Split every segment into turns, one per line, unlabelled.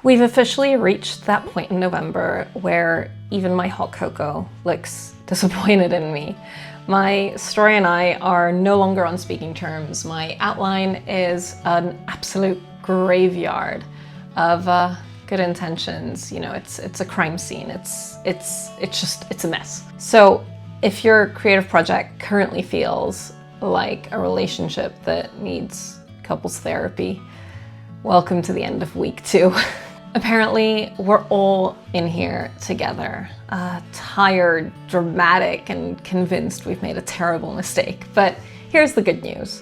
We've officially reached that point in November where even my hot cocoa looks disappointed in me. My story and I are no longer on speaking terms. My outline is an absolute graveyard of good intentions. You know, it's a crime scene. It's a mess. So if your creative project currently feels like a relationship that needs couples therapy, welcome to the end of week 2. Apparently, we're all in here together, tired, dramatic, and convinced we've made a terrible mistake. But here's the good news.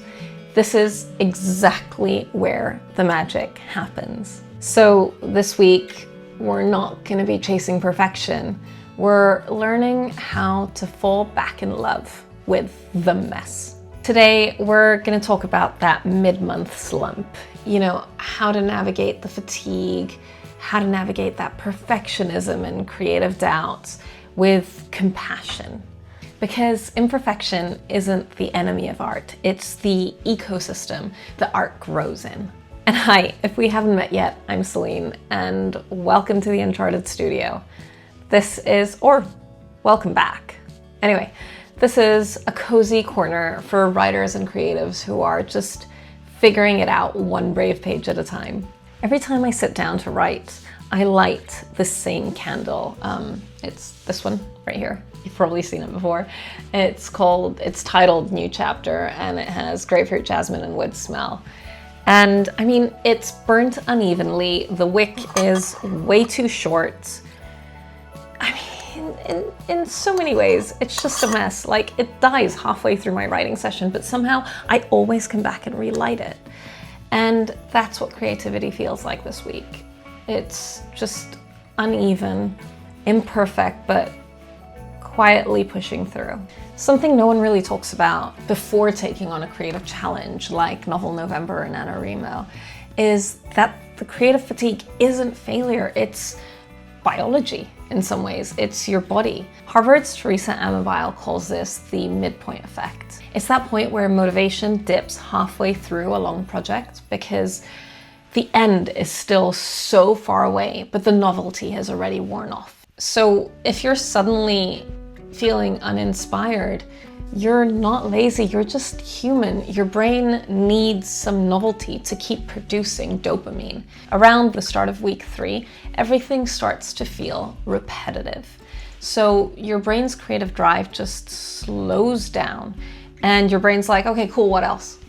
This is exactly where the magic happens. So this week, we're not going to be chasing perfection. We're learning how to fall back in love with the mess. Today, we're going to talk about that mid-month slump. You know, how to navigate the fatigue, how to navigate that perfectionism and creative doubts with compassion. Because imperfection isn't the enemy of art, it's the ecosystem that art grows in. And hi, if we haven't met yet, I'm Celine, and welcome to the Uncharted studio. Welcome back. Anyway, this is a cozy corner for writers and creatives who are just figuring it out one brave page at a time. Every time I sit down to write, I light the same candle. It's this one right here. You've probably seen it before. It's titled New Chapter, and it has grapefruit, jasmine, and wood smell. And I mean, it's burnt unevenly. The wick is way too short. I mean, in so many ways, it's just a mess. Like, it dies halfway through my writing session, but somehow I always come back and relight it. And that's what creativity feels like this week. It's just uneven, imperfect, but quietly pushing through. Something no one really talks about before taking on a creative challenge like Novel November or NaNoWriMo is that the creative fatigue isn't failure, it's biology in some ways. It's your body. Harvard's Teresa Amabile calls this the midpoint effect. It's that point where motivation dips halfway through a long project because the end is still so far away, but the novelty has already worn off. So if you're suddenly feeling uninspired, you're not lazy, you're just human. Your brain needs some novelty to keep producing dopamine. Around the start of week 3, everything starts to feel repetitive. So your brain's creative drive just slows down and your brain's like, okay, cool, what else?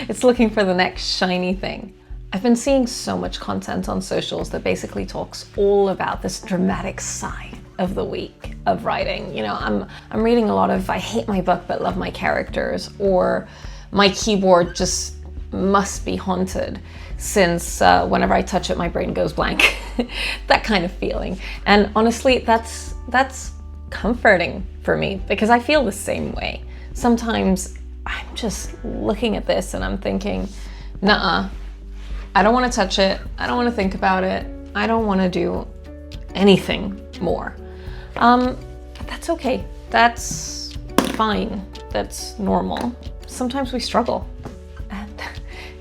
It's looking for the next shiny thing. I've been seeing so much content on socials that basically talks all about this dramatic side of the week of writing. You know, I'm reading a lot of I hate my book but love my characters, or my keyboard just must be haunted since whenever I touch it my brain goes blank. That kind of feeling. And honestly, that's comforting for me because I feel the same way. Sometimes I'm just looking at this and I'm thinking, nuh-uh, I don't want to touch it. I don't want to think about it. I don't want to do anything more. That's okay. That's fine. That's normal. Sometimes we struggle. And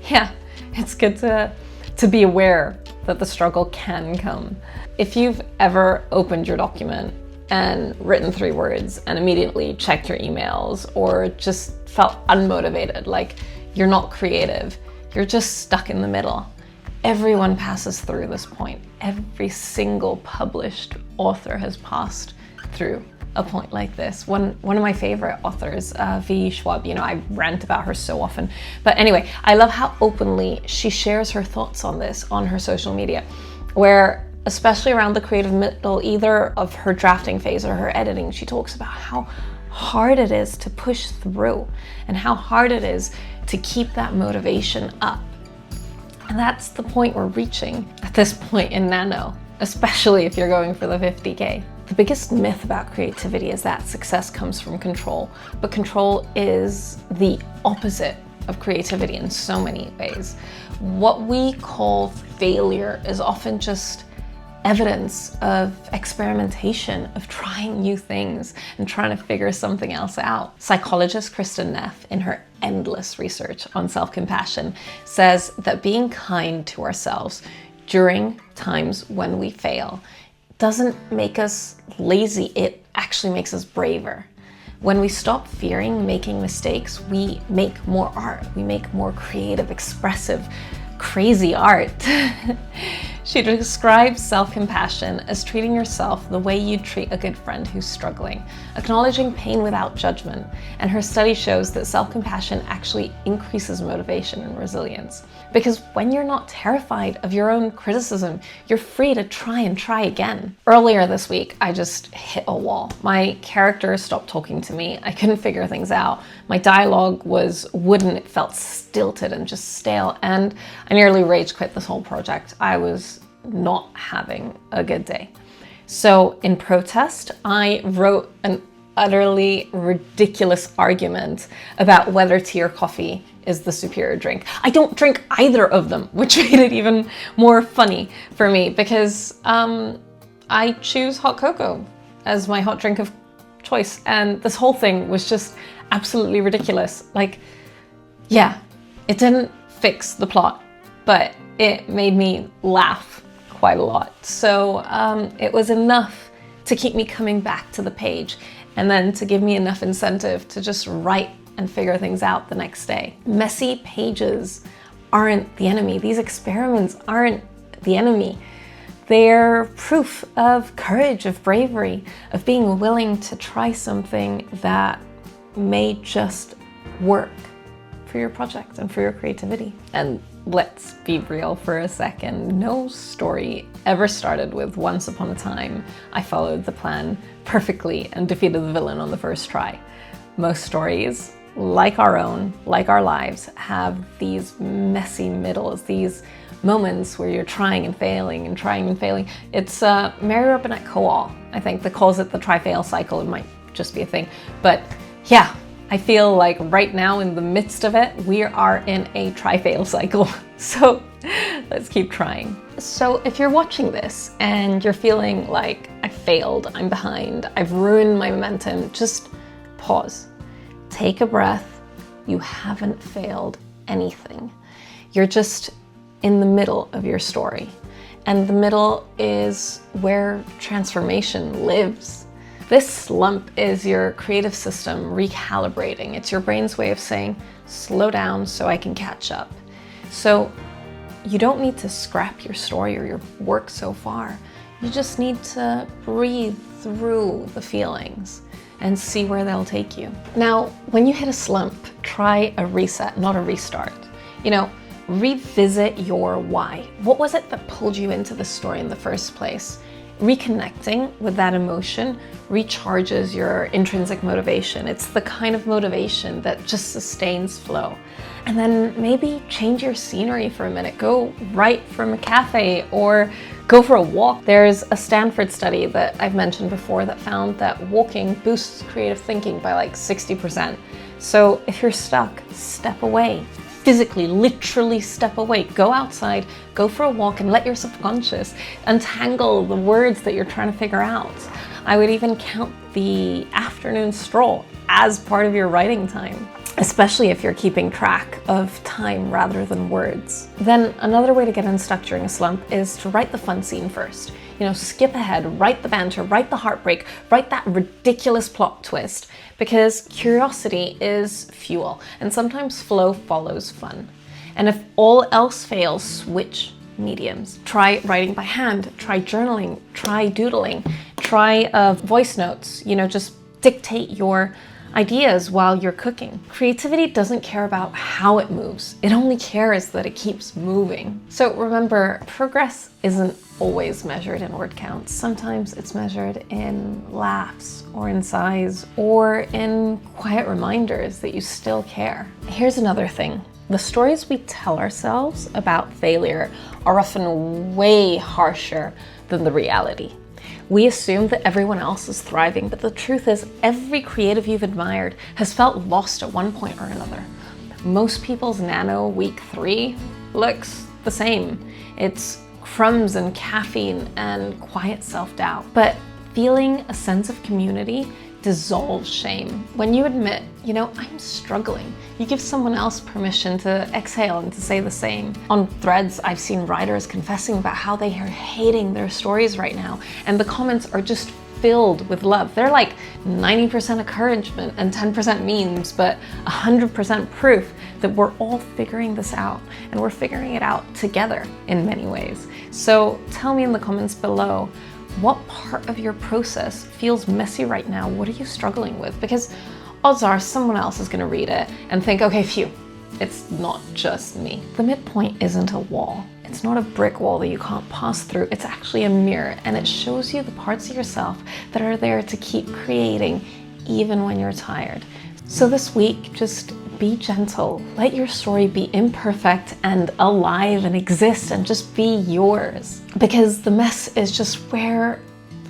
yeah, it's good to be aware that the struggle can come. If you've ever opened your document and written 3 words and immediately checked your emails, or just felt unmotivated, like you're not creative, you're just stuck in the middle. Everyone passes through this point. Every single published author has passed through a point like this. One of my favorite authors, V. Schwab, you know, I rant about her so often. But anyway, I love how openly she shares her thoughts on this on her social media, where especially around the creative middle, either of her drafting phase or her editing, she talks about how hard it is to push through and how hard it is to keep that motivation up. And that's the point we're reaching at this point in Nano, especially if you're going for the 50K. The biggest myth about creativity is that success comes from control, but control is the opposite of creativity in so many ways. What we call failure is often just evidence of experimentation, of trying new things and trying to figure something else out. Psychologist Kristen Neff, in her endless research on self-compassion, says that being kind to ourselves during times when we fail doesn't make us lazy, it actually makes us braver. When we stop fearing making mistakes, we make more art. We make more creative, expressive, crazy art. She describes self-compassion as treating yourself the way you'd treat a good friend who's struggling, acknowledging pain without judgment. And her study shows that self-compassion actually increases motivation and resilience. Because when you're not terrified of your own criticism, you're free to try and try again. Earlier this week, I just hit a wall. My character stopped talking to me. I couldn't figure things out. My dialogue was wooden. It felt stilted and just stale. And I nearly rage quit this whole project. I was not having a good day. So in protest, I wrote an utterly ridiculous argument about whether tea or coffee is the superior drink. I don't drink either of them, which made it even more funny for me because I choose hot cocoa as my hot drink of choice. And this whole thing was just absolutely ridiculous. Like, yeah, it didn't fix the plot, but it made me laugh quite a lot. So it was enough to keep me coming back to the page and then to give me enough incentive to just write and figure things out the next day. Messy pages aren't the enemy. These experiments aren't the enemy. They're proof of courage, of bravery, of being willing to try something that may just work for your project and for your creativity. And let's be real for a second. No story ever started with once upon a time I followed the plan perfectly and defeated the villain on the first try. Most stories, like our own, like our lives, have these messy middles, these moments where you're trying and failing and trying and failing. It's Mary Robinette Kowal, I think, that calls it the try-fail cycle. It might just be a thing. But yeah, I feel like right now in the midst of it, we are in a try-fail cycle. So let's keep trying. So if you're watching this and you're feeling like I failed, I'm behind, I've ruined my momentum, just pause. Take a breath. You haven't failed anything. You're just in the middle of your story. And the middle is where transformation lives. This slump is your creative system recalibrating. It's your brain's way of saying, slow down so I can catch up. So you don't need to scrap your story or your work so far. You just need to breathe through the feelings and see where they'll take you. Now, when you hit a slump, try a reset, not a restart. You know, revisit your why. What was it that pulled you into the story in the first place? Reconnecting with that emotion recharges your intrinsic motivation. It's the kind of motivation that just sustains flow. And then maybe change your scenery for a minute. Go write from a cafe or go for a walk. There's a Stanford study that I've mentioned before that found that walking boosts creative thinking by like 60%. So if you're stuck, step away. Physically, literally step away. Go outside, go for a walk, and let your subconscious untangle the words that you're trying to figure out. I would even count the afternoon stroll as part of your writing time, especially if you're keeping track of time rather than words. Then another way to get unstuck during a slump is to write the fun scene first. You know, skip ahead, write the banter, write the heartbreak, write that ridiculous plot twist, because curiosity is fuel, and sometimes flow follows fun. And if all else fails, switch mediums. Try writing by hand, try journaling, try doodling, try voice notes, you know, just dictate your ideas while you're cooking. Creativity doesn't care about how it moves. It only cares that it keeps moving. So remember, progress isn't always measured in word counts. Sometimes it's measured in laughs or in sighs or in quiet reminders that you still care. Here's another thing. The stories we tell ourselves about failure are often way harsher than the reality. We assume that everyone else is thriving, but the truth is every creative you've admired has felt lost at one point or another. Most people's nano week 3 looks the same. It's crumbs and caffeine and quiet self-doubt. But feeling a sense of community dissolves shame. When you admit, you know, I'm struggling, you give someone else permission to exhale and to say the same. On Threads, I've seen writers confessing about how they are hating their stories right now, and the comments are just filled with love. They're like 90% encouragement and 10% memes, but 100% proof that we're all figuring this out, and we're figuring it out together in many ways. So tell me in the comments below, what part of your process feels messy right now? What are you struggling with? Because odds are someone else is going to read it and think, okay, phew, it's not just me. The midpoint isn't a wall. It's not a brick wall that you can't pass through. It's actually a mirror, and it shows you the parts of yourself that are there to keep creating even when you're tired. So this week, just be gentle. Let your story be imperfect and alive and exist and just be yours. Because the mess is just where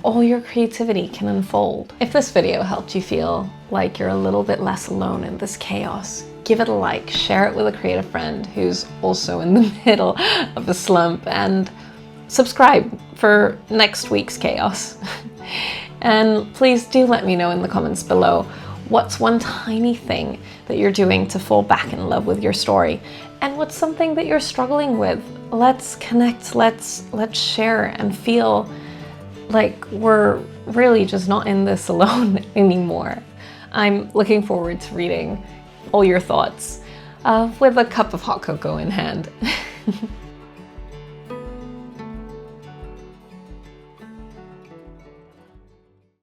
all your creativity can unfold. If this video helped you feel like you're a little bit less alone in this chaos, give it a like, share it with a creative friend who's also in the middle of a slump, and subscribe for next week's chaos. And please do let me know in the comments below, what's one tiny thing that you're doing to fall back in love with your story? And what's something that you're struggling with? Let's connect, let's share and feel like we're really just not in this alone anymore. I'm looking forward to reading all your thoughts with a cup of hot cocoa in hand.